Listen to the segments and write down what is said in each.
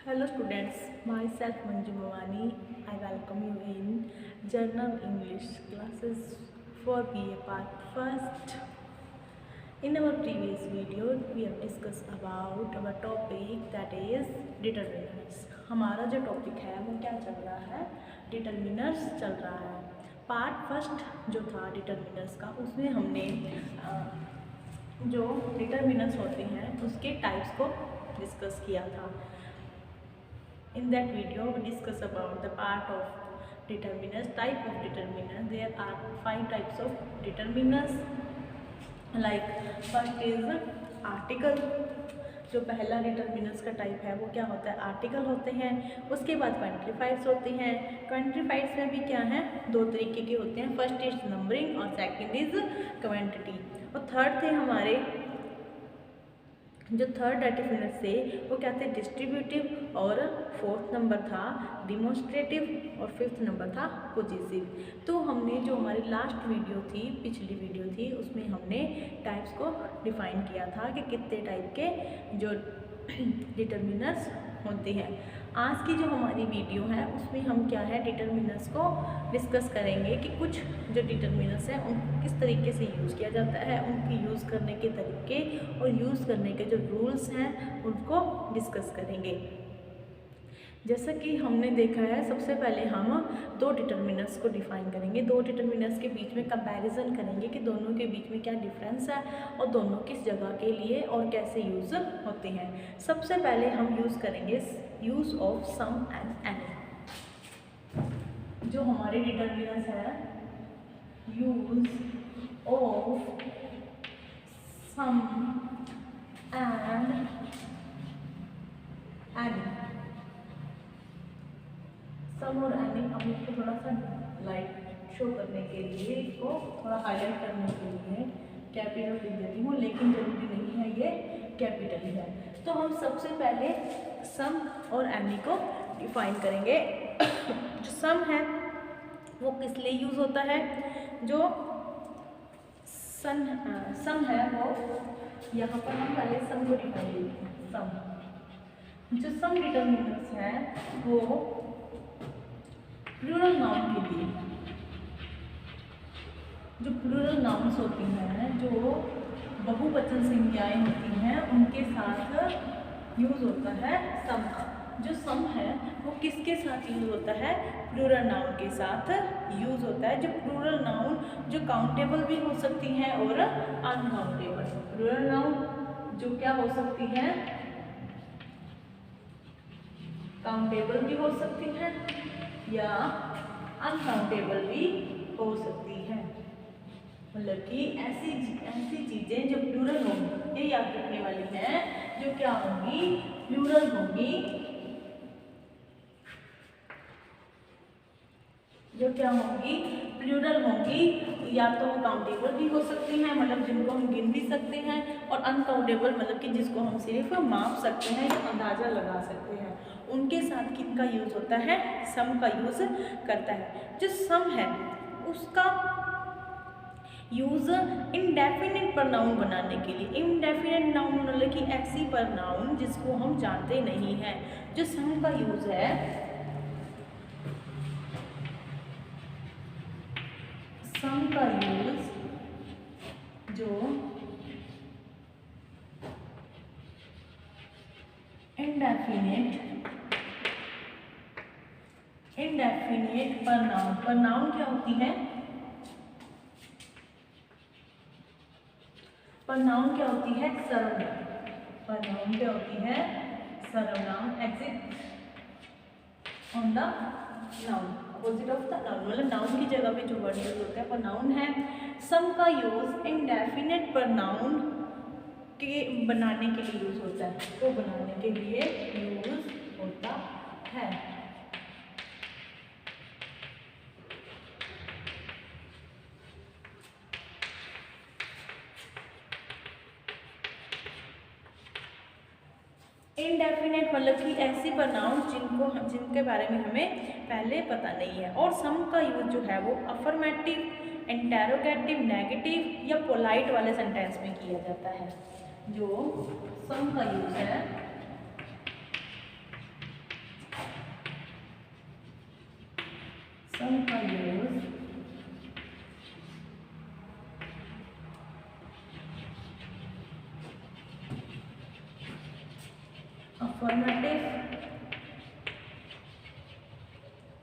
Hello students, myself Manju Bhavani. I welcome you in Journal English classes for BA Part First. In our previous video, we have discussed about our topic that is determinants. हमारा जो topic है वो क्या चल रहा है, determiners चल रहा है। पार्ट फर्स्ट जो था डिटर्मिनर्स का, उसमें हमने जो डिटर्मिनर्स होते हैं उसके टाइप्स को डिस्कस किया था। In that video, we discuss about the part of determiners, type of determiners. There are 5 types of determiners. Like first is article. जो पहला डिटर्मिनर्स का टाइप है वो क्या होता है, आर्टिकल होते हैं। उसके बाद क्वांटिफाइड्स होते हैं। क्वांटिफाइड्स में भी क्या है, दो तरीके के होते हैं। फर्स्ट इज नंबरिंग और सेकंड इज क्वांटिटी। और थर्ड थे हमारे जो थर्ड डिटर्मिनर थे वो क्या थे, डिस्ट्रीब्यूटिव, और फोर्थ नंबर था डिमोन्स्ट्रेटिव, और फिफ्थ नंबर था पोजेसिव। तो हमने जो हमारी लास्ट वीडियो थी, पिछली वीडियो थी, उसमें हमने टाइप्स को डिफाइन किया था कि कितने टाइप के जो डिटर्मिनर्स होते हैं। आज की जो हमारी वीडियो है उसमें हम क्या है, डिटर्मिनर्स को डिस्कस करेंगे कि कुछ जो डिटर्मिनर्स हैं उनको किस तरीके से यूज़ किया जाता है, उनकी यूज़ करने के तरीके और यूज़ करने के जो रूल्स हैं उनको डिस्कस करेंगे। जैसा कि हमने देखा है, सबसे पहले हम दो डिटर्मिनर्स को डिफाइन करेंगे, दो डिटर्मिनर्स के बीच में कंपैरिजन करेंगे कि दोनों के बीच में क्या डिफरेंस है और दोनों किस जगह के लिए और कैसे यूज़ होते हैं। सबसे पहले हम यूज़ करेंगे use of some and any. जो हमारे डिटर्मिनर्स हैं, use of some and any. Some और एनी, हम इसको थोड़ा सा लाइट शो करने के लिए, इसको थोड़ा हाईलाइट करने के लिए कैपिटल लिख देती हूँ, लेकिन जरूरी नहीं है ये कैपिटल ही है। तो हम सबसे पहले सम और एनी को डिफाइन करेंगे। जो सम है वो किस लिए यूज़ होता है, जो सम है वो, यहाँ पर हम पहले सम को डिफाइन करेंगे। सम, जो सम डिटर्मिनर्स हैं वो प्लूरल नाउन के लिए, जो प्लूरल नाउन्स होती हैं, जो बहुवचन संज्ञाएं होती हैं, उनके साथ यूज़ होता है सम का। जो सम है वो किसके साथ यूज़ होता है, प्लूरल नाउन के साथ यूज़ होता है। जो प्लूरल नाउन जो काउंटेबल भी हो सकती हैं और अनकाउंटेबल। प्लूरल नाउन जो क्या हो सकती हैं, काउंटेबल भी हो सकती हैं या अनकाउंटेबल भी हो सकती है। मतलब कि ऐसी चीज़ें जो प्लूरल होंगी, ये याद रखने वाली हैं, जो क्या होंगी, प्लूरल होंगी, जो क्या होंगी, प्लूरल होंगी, या तो काउंटेबल भी हो सकती हैं, मतलब जिनको हम गिन भी सकते हैं, और अनकाउंटेबल मतलब कि जिसको हम सिर्फ माप सकते हैं या अंदाज़ा लगा सकते हैं। उनके साथ किनका यूज़ होता है, सम का यूज़ करता है। जो सम है उसका यूज़ इनडेफिनिट प्रनाउन बनाने के लिए। इनडेफिनिट नाउन मतलब कि ऐसी प्रनाउन जिसको हम जानते नहीं हैं। जो सम का यूज़ है, सम का यूज़ जो इनडेफिनिट प्रनाउन क्या होती है, प्रनाउन क्या होती है, सर्वनाम। प्रनाउन क्या होती है, सर्वनाम। Exit on the noun, opposite of the noun, मतलब नाउन की जगह पे जो वर्ड यूज होता है प्रनाउन है। सम का यूज इनडेफिनिट प्रनाउन के बनाने के लिए यूज होता है, तो बनाने के लिए यूज होता है। इनडेफिनेट मतलब कि ऐसी प्रनाउन जिनके बारे में हमें पहले पता नहीं है। और सम का यूज जो है वो अफर्मेटिव, इंटेरोगेटिव, नेगेटिव या पोलाइट वाले सेंटेंस में किया जाता है। जो सम का यूज है सम का यूज अफर्मेटिव,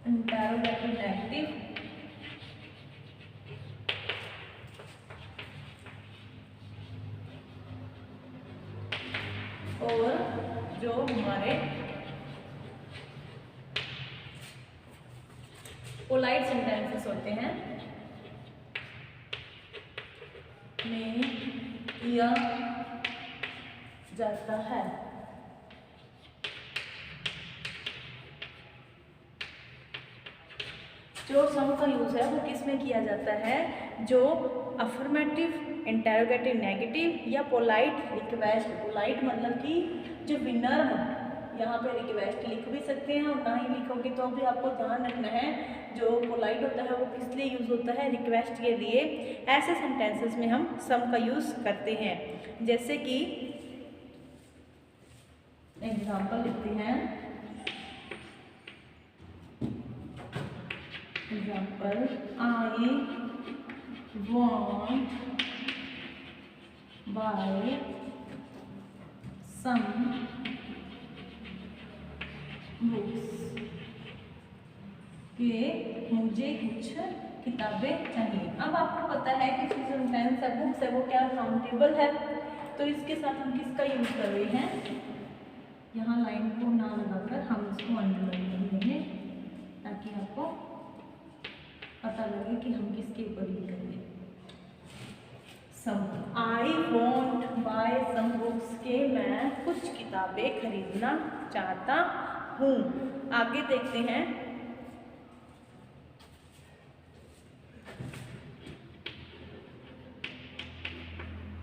इंटरोगेटिव नेगेटिव, और जो हमारे पोलाइट सेंटेंसेस होते हैं में किया जाता है। जो सम का यूज़ है वो किस में किया जाता है? जो अफर्मेटिव, इंटरोगेटिव नेगेटिव या पोलाइट रिक्वेस्ट। पोलाइट मतलब कि जो विनर्म, यहाँ पे रिक्वेस्ट लिख भी सकते हैं और ना ही लिखोगे तो भी आपको ध्यान रखना है जो पोलाइट होता है वो किस लिए यूज़ होता है? रिक्वेस्ट के लिए। ऐसे सेंटेंसेस में हम सम का यूज़ करते हैं। जैसे कि एग्जाम्पल लिखते हैं। Example, I want buy some books, कि मुझे कुछ किताबें चाहिए। अब आपको पता है कि जो सेंटेंस है बुक्स है वो क्या काउंटेबल है, तो इसके साथ हम किसका यूज कर रहे हैं? यहाँ लाइन को ना लगाकर हम इसको अंडरलाइन कर देंगे ताकि आपको पता लगे कि हम किसके ऊपर लिख रहे हैं। Some, I want buy some books, के मैं कुछ किताबें खरीदना चाहता हूँ। आगे देखते हैं।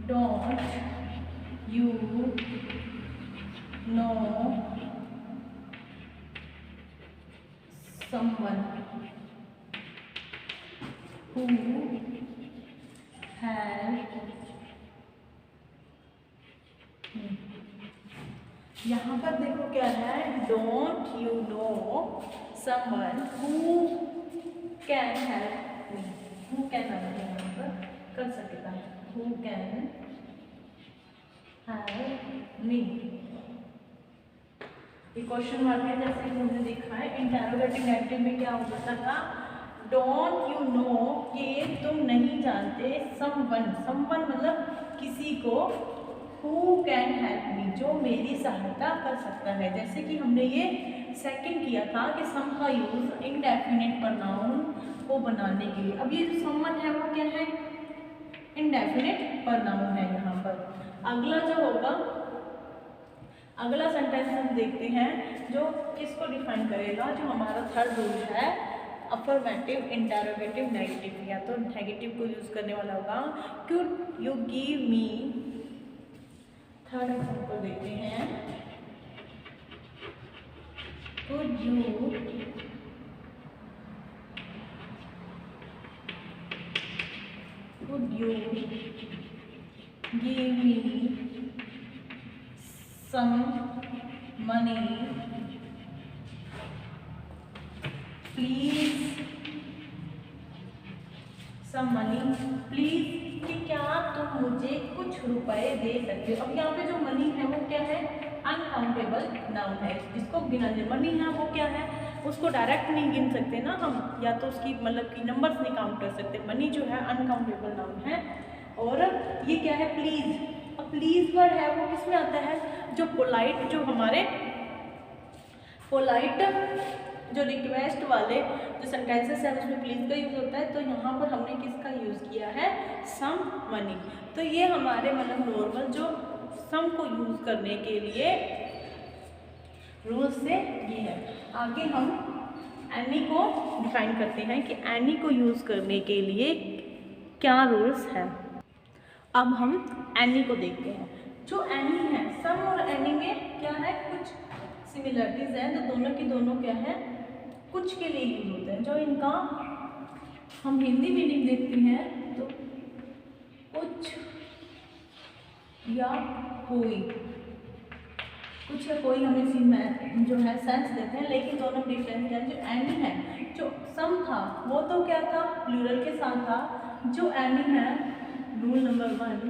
Don't you know someone who has, यहाँ पर देखो क्या है? Don't you know someone who can help me. Who can यहाँ पर कर सकेगा, हु कैन हेल्प मी। ये क्वेश्चन मार्क है जैसे कि हमने देखा है। इंटरोगेटिव नेगेटिव में क्या हो जाता था? डोंट यू नो, ये तुम नहीं जानते, समवन, समवन मतलब किसी को, हु कैन हेल्प मी, जो मेरी सहायता कर सकता है। जैसे कि हमने ये सेकंड किया था कि सम का यूज इंडेफिनिट प्रोनाउन को बनाने के लिए। अब ये जो समवन है वो क्या है? इंडेफिनिट प्रोनाउन है यहाँ पर। अगला जो होगा, अगला सेंटेंस हम देखते हैं जो किसको डिफाइन करेगा। जो हमारा थर्ड रूल है अफर्मेटिव, इंटरोगेटिव, नेगेटिव, या तो नेगेटिव को यूज करने वाला होगा। Could you give me, third example देखते हैं। Could you give me some money please, some money please, कि क्या तुम मुझे कुछ रुपए दे सकते हो। अब यहाँ पे जो मनी है वो क्या है? अनकाउंटेबल नाउन है, जिसको गिना जाए। मनी है वो क्या है? उसको डायरेक्ट नहीं गिन सकते ना हम, या तो उसकी मतलब कि नंबर्स नहीं काउंट कर सकते। मनी जो है अनकाउंटेबल नाउन है। और ये क्या है? प्लीज। अब प्लीज वर्ड है वो किस में आता है? जो पोलाइट, जो हमारे पोलाइट जो रिक्वेस्ट वाले जो सेंटेंसेस है उसमें प्लीज का यूज होता है। तो यहाँ पर हमने किसका यूज किया है? Some money. तो ये हमारे मतलब नॉर्मल जो सम को यूज करने के लिए रूल्स से ये है। आगे हम एनी को डिफाइन करते हैं कि एनी को यूज करने के लिए क्या रूल्स है। अब हम एनी को देखते हैं। जो एनी है, सम और एनी में क्या है? कुछ सिमिलरिटीज हैं, तो दोनों की दोनों क्या है? कुछ के लिए यूज होते हैं। जो इनका हम हिंदी मीनिंग देखते हैं तो कुछ या कोई, कुछ या कोई हमें सी में जो है सेंस देते हैं, लेकिन दोनों डिफरेंस है। जो एनी है, जो सम था वो तो क्या था, प्लूरल के साथ था। जो एनी है, रूल नंबर 1,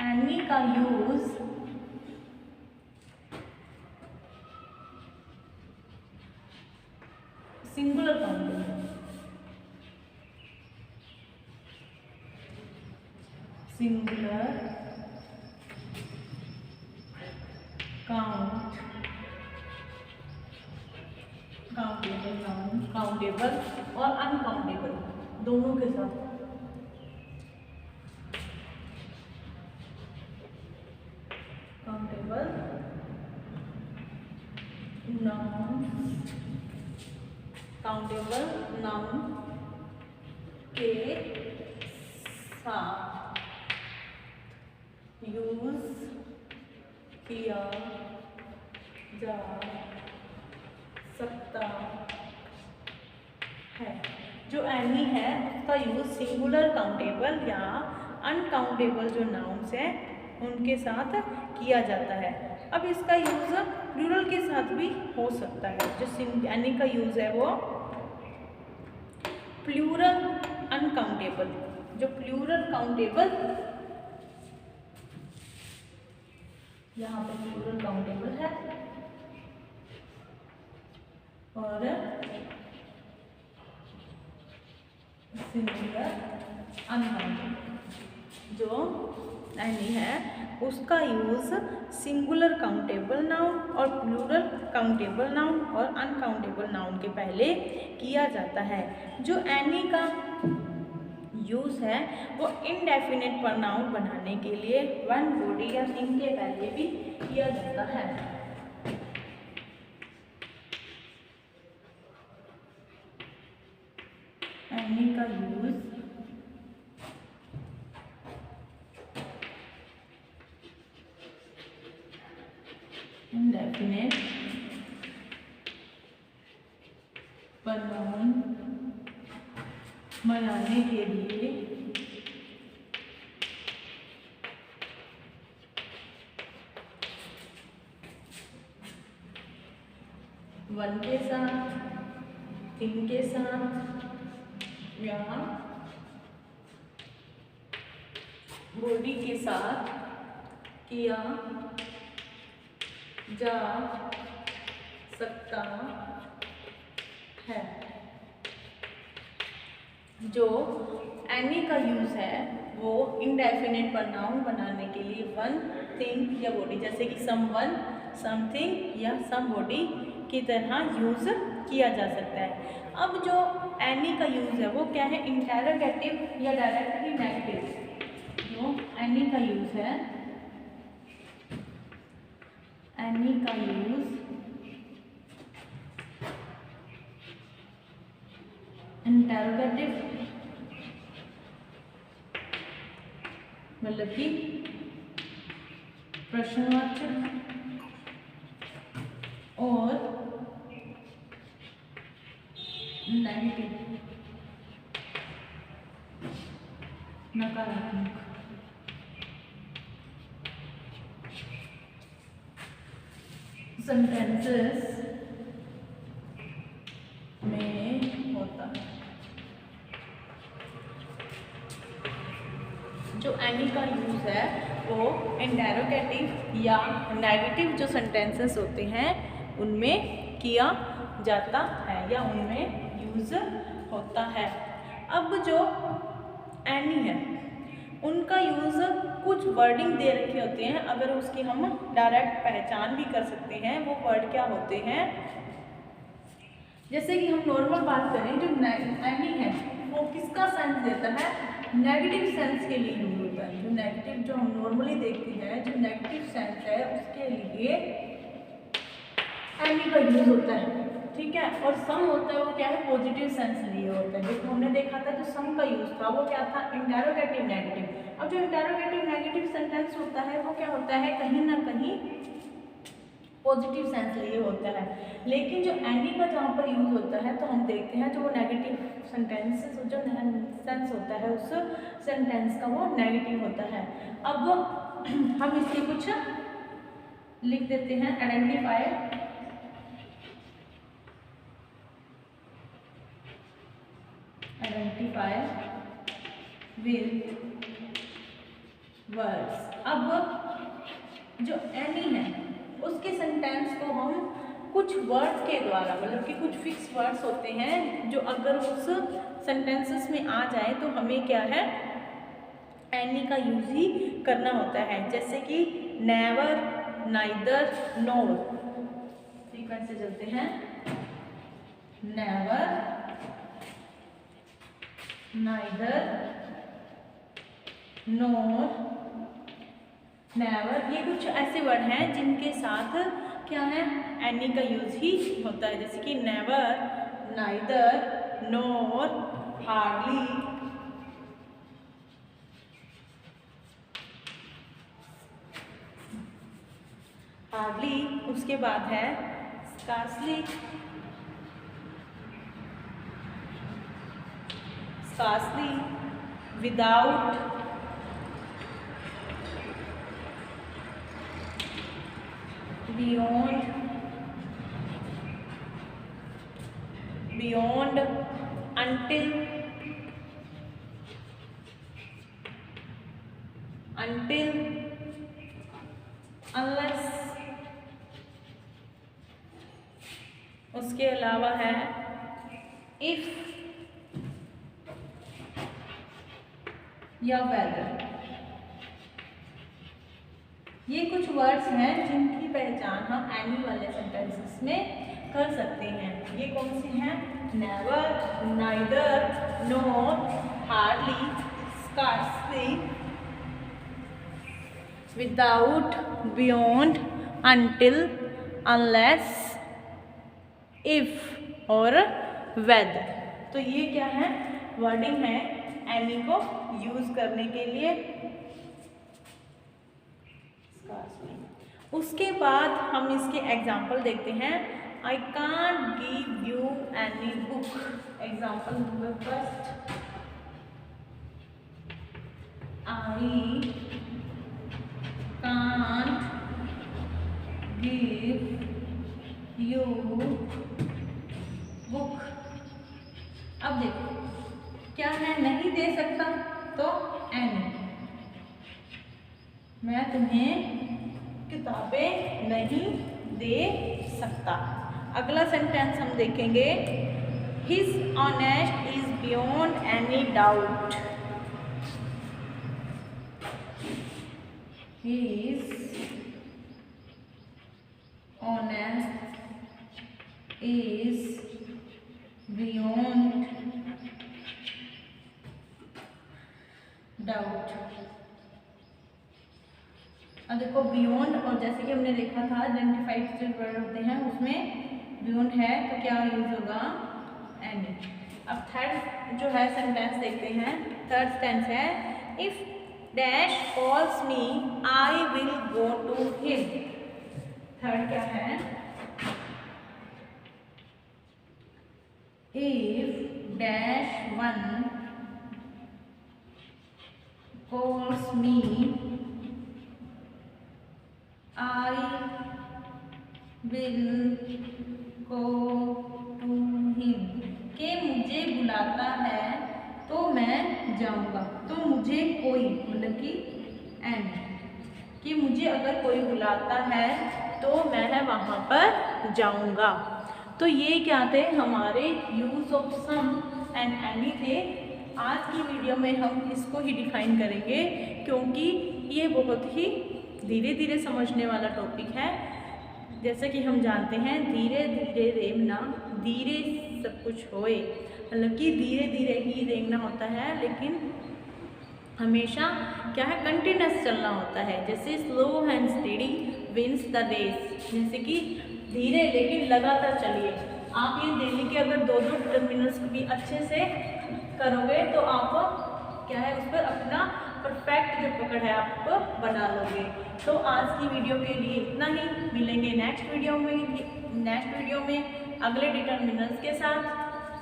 एनी का use singular countable, singular countable noun, countable और अनकाउंटेबल दोनों के साथ। काउंटेबल नाउन, काउंटेबल नाउन के साथ यूज किया जा सकता है। जो एनी है उसका यूज सिंगुलर काउंटेबल या अनकाउंटेबल जो नाउन्स हैं उनके साथ किया जाता है। अब इसका यूज प्लूरल के साथ भी हो सकता है। जो एनी का यूज है वो प्लूरल अनकाउंटेबल, जो प्लूरल काउंटेबल, यहाँ पे प्लूरल काउंटेबल है और सिंगुलर अनकाउंटेबल। जो एनी है उसका यूज सिंगुलर काउंटेबल नाउन और प्लूरल काउंटेबल नाउन और अनकाउंटेबल नाउन के पहले किया जाता है। जो एनी का यूज है वो इनडेफिनेट प्रोनाउन बनाने के लिए वन बॉडी या थिंग के पहले भी किया जाता है। एनी का यूज इनडेफिनेट प्रोनाउन बनाने के लिए वन के साथ, थिंग के साथ या बॉडी के साथ किया जा सकता है। जो एनी का यूज है वो इनडेफिनेट प्रोनाउन बनाने के लिए वन, थिंग या बॉडी, जैसे कि समवन, समथिंग या समबॉडी की तरह यूज किया जा सकता है। अब जो एनी का यूज है वो क्या है, इंटेरोगेटिव या डायरेक्टली नेगेटिव। जो एनी का यूज है, एनी का यूज इंटेरोगेटिव मतलब कि प्रश्नवाचक और नेगेटिव नकारात्मक सेंटेंसेस में होता है। जो एनी का यूज है वो इंटेरोगेटिव या नेगेटिव जो सेंटेंसेस होते हैं उनमें किया जाता है या उनमें यूज होता है। अब जो एनी है उनका यूज कुछ वर्डिंग दे रखे होते हैं, अगर उसकी हम डायरेक्ट पहचान भी कर सकते हैं। वो वर्ड क्या होते हैं, जैसे कि हम नॉर्मल बात करें, जो एनी है वो किसका सेंस देता है, नेगेटिव सेंस के लिए यूज होता है। जो नेगेटिव जो हम नॉर्मली देखते हैं, जो नेगेटिव सेंस है उसके लिए एनी का यूज होता है, ठीक है। और सम होता है वो क्या है, पॉजिटिव सेंस लिए होता है। देखो हमने देखा था जो सम का यूज था वो क्या था, इंटेरोगेटिव नेगेटिव। अब जो इंटेरोगेटिव नेगेटिव सेंटेंस होता है वो क्या होता है, कहीं ना कहीं पॉजिटिव सेंस लिए होता है। लेकिन जो एनी का जहाँ पर यूज़ होता है तो हम देखते हैं जो वो नेगेटिव सेंटेंसेस, जो सेंस होता है उस सेंटेंस का वो नेगेटिव होता है। अब हम इसके कुछ लिख देते हैं। Identify with words. अब जो एनी है उसके सेंटेंस को हम कुछ वर्ड्स के द्वारा, मतलब कि कुछ फिक्स वर्ड्स होते हैं जो अगर उस सेंटेंसेस में आ जाए तो हमें क्या है, एनी का यूज ही करना होता है। जैसे कि नेवर, नाइदर, नोर। सीक्वेंस से चलते हैं। नेवर, नाइदर, नोर, नेवर, ये कुछ ऐसे वर्ड हैं जिनके साथ क्या है, एनी का यूज ही होता है। जैसे कि नेवर, नाइदर, नोर, हार्डली, हार्डली। उसके बाद है scarcely, scarcely, without, beyond, beyond, until, until, unless। उसके अलावा है if या whether। ये कुछ वर्ड्स हैं जिनकी पहचान हम एनी वाले सेंटेंसेस में कर सकते हैं। ये कौन से हैं? Never, neither, NOR, hardly, scarcely, without, beyond, until, unless, if और वेदर। तो ये क्या है, वर्डिंग है एनी को यूज करने के लिए। उसके बाद हम इसके एग्जाम्पल देखते हैं। I can't give you any book. Example number first, I can't give you book. अब देखो क्या है, नहीं दे सकता तो एनी, मैं तुम्हें किताबें नहीं दे सकता। अगला सेंटेंस हम देखेंगे, his honest is beyond any doubt. His honest is beyond doubt. अब देखो बियॉन्ड, और जैसे कि हमने देखा था आइडेंटिफाइड जो वर्ड होते हैं उसमें बियॉन्ड है तो क्या यूज होगा, एनी। अब थर्ड जो है सेंटेंस देखते हैं। थर्ड सेंटेंस है, if dash calls me I will go to him. Third क्या है, if dash one calls me I will go to him। के मुझे बुलाता है तो मैं जाऊंगा। तो मुझे कोई, मतलब कि एंड, कि मुझे अगर कोई बुलाता है तो मैं वहाँ पर जाऊंगा। तो ये क्या थे, हमारे use of some and any थे। आज की वीडियो में हम इसको ही डिफाइन करेंगे क्योंकि ये बहुत ही धीरे धीरे समझने वाला टॉपिक है। जैसे कि हम जानते हैं धीरे धीरे रेंगना धीरे सब कुछ होए, मतलब कि धीरे धीरे ही रेंगना होता है, लेकिन हमेशा क्या है, कंटिन्यूस चलना होता है। जैसे slow and steady wins the race. जैसे कि धीरे लेकिन लगातार चलिए। आप ये डेली के अगर 2-2 टर्मिनल्स भी अच्छे से करोगे तो आप क्या है, उस पर अपना परफेक्ट परफेक्ट जो पकड़ है आप बना लोगे। तो आज की वीडियो के लिए इतना ही, मिलेंगे नेक्स्ट वीडियो में अगले डिटर्मिनर्स के साथ।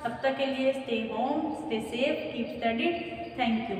तब तक के लिए stay home, stay safe, keep studied. Thank you.